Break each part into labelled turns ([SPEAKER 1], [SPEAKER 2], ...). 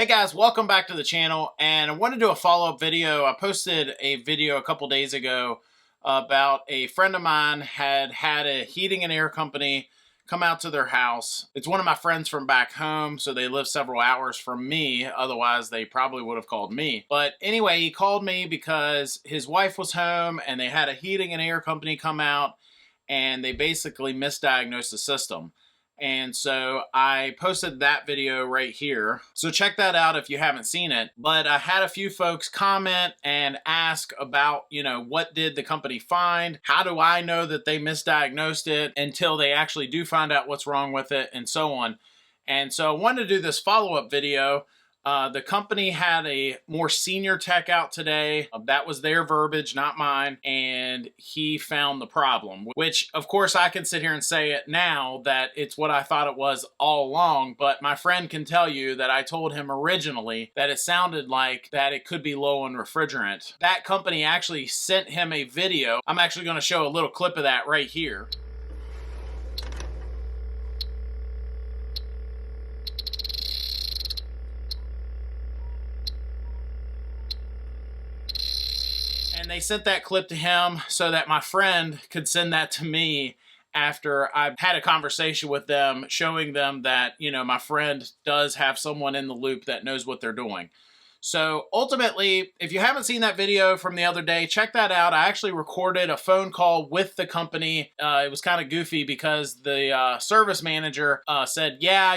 [SPEAKER 1] Hey guys, welcome back to the channel, and I want to do a follow-up video. I posted a video a couple days ago about a friend of mine had a heating and air company come out to their house. It's one of my friends from back home, so they live several hours from me. Otherwise, they probably would have called me. But anyway, he called me because his wife was home and they had a heating and air company come out and they basically misdiagnosed the system. And so I posted that video right here. So check that out if you haven't seen it. But I had a few folks comment and ask about, what did the company find? How do I know that they misdiagnosed it until they actually do find out what's wrong with it, and so on. And so I wanted to do this follow-up video. The company had a more senior tech out today. That was their verbiage, not mine. And he found the problem, which of course I can sit here and say it now that it's what I thought it was all along. But my friend can tell you that I told him originally that it sounded like that it could be low on refrigerant. That company actually sent him a video. I'm actually going to show a little clip of that right here. And they sent that clip to him so that my friend could send that to me after I had a conversation with them, showing them that, my friend does have someone in the loop that knows what they're doing. So ultimately, if you haven't seen that video from the other day, check that out. I actually recorded a phone call with the company. It was kind of goofy because the service manager said, yeah,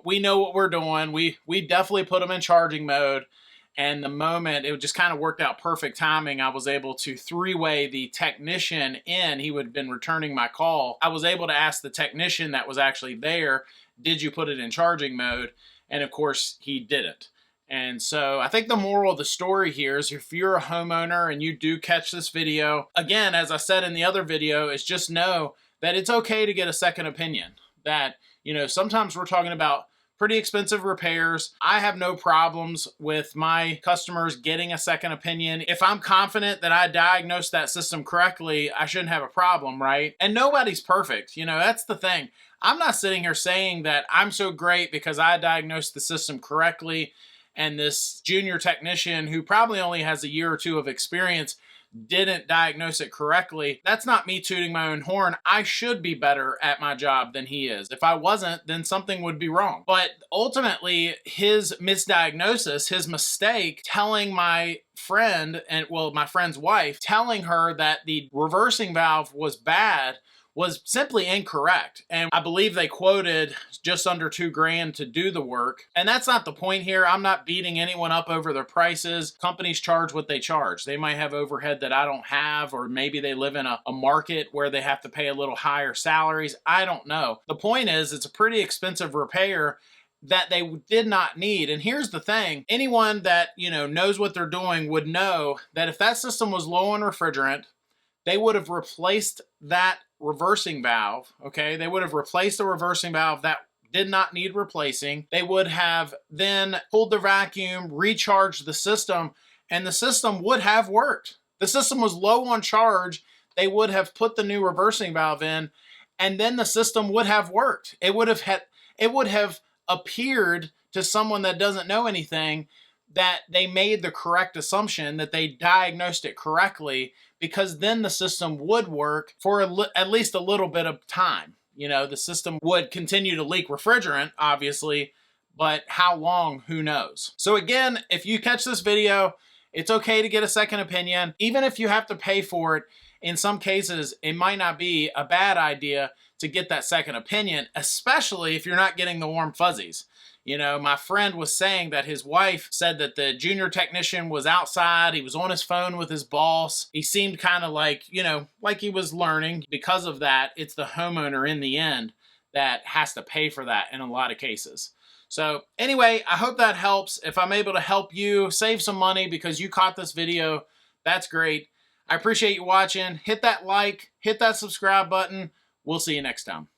[SPEAKER 1] we know what we're doing. We definitely put them in charging mode. And the moment, it just kind of worked out perfect timing, I was able to three-way the technician in. He would have been returning my call. I was able to ask the technician that was actually there, did you put it in charging mode? And of course, he didn't. And so I think the moral of the story here is if you're a homeowner and you do catch this video, again, as I said in the other video, is just know that it's okay to get a second opinion. That, sometimes we're talking about pretty expensive repairs. I have no problems with my customers getting a second opinion. If I'm confident that I diagnosed that system correctly, I shouldn't have a problem, right? And nobody's perfect. That's the thing. I'm not sitting here saying that I'm so great because I diagnosed the system correctly and this junior technician who probably only has a year or two of experience didn't diagnose it correctly. That's not me tooting my own horn. I should be better at my job than he is. If I wasn't, then something would be wrong. But ultimately, his misdiagnosis, his mistake, telling my friend, my friend's wife, telling her that the reversing valve was bad, was simply incorrect. And I believe they quoted just under $2,000 to do the work. And that's not the point here. I'm not beating anyone up over their prices. Companies charge what they charge. They might have overhead that I don't have, or maybe they live in a market where they have to pay a little higher salaries. I don't know. The point is, it's a pretty expensive repair that they did not need. And here's the thing, anyone that, knows what they're doing would know that if that system was low on refrigerant, they would have replaced that reversing valve, okay? They would have replaced the reversing valve that did not need replacing. They would have then pulled the vacuum, recharged the system, and the system would have worked. The system was low on charge. They would have put the new reversing valve in, and then the system would have worked. It would have appeared to someone that doesn't know anything that they made the correct assumption, that they diagnosed it correctly, because then the system would work for at least a little bit of time. The system would continue to leak refrigerant, obviously, but how long, who knows? So again, if you catch this video, it's okay to get a second opinion. Even if you have to pay for it, in some cases, it might not be a bad idea to get that second opinion, especially if you're not getting the warm fuzzies. My friend was saying that his wife said that the junior technician was outside. He was on his phone with his boss. He seemed kind of like, like he was learning. Because of that, it's the homeowner in the end that has to pay for that in a lot of cases. So anyway, I hope that helps. If I'm able to help you save some money because you caught this video, that's great. I appreciate you watching. Hit that like, hit that subscribe button. We'll see you next time.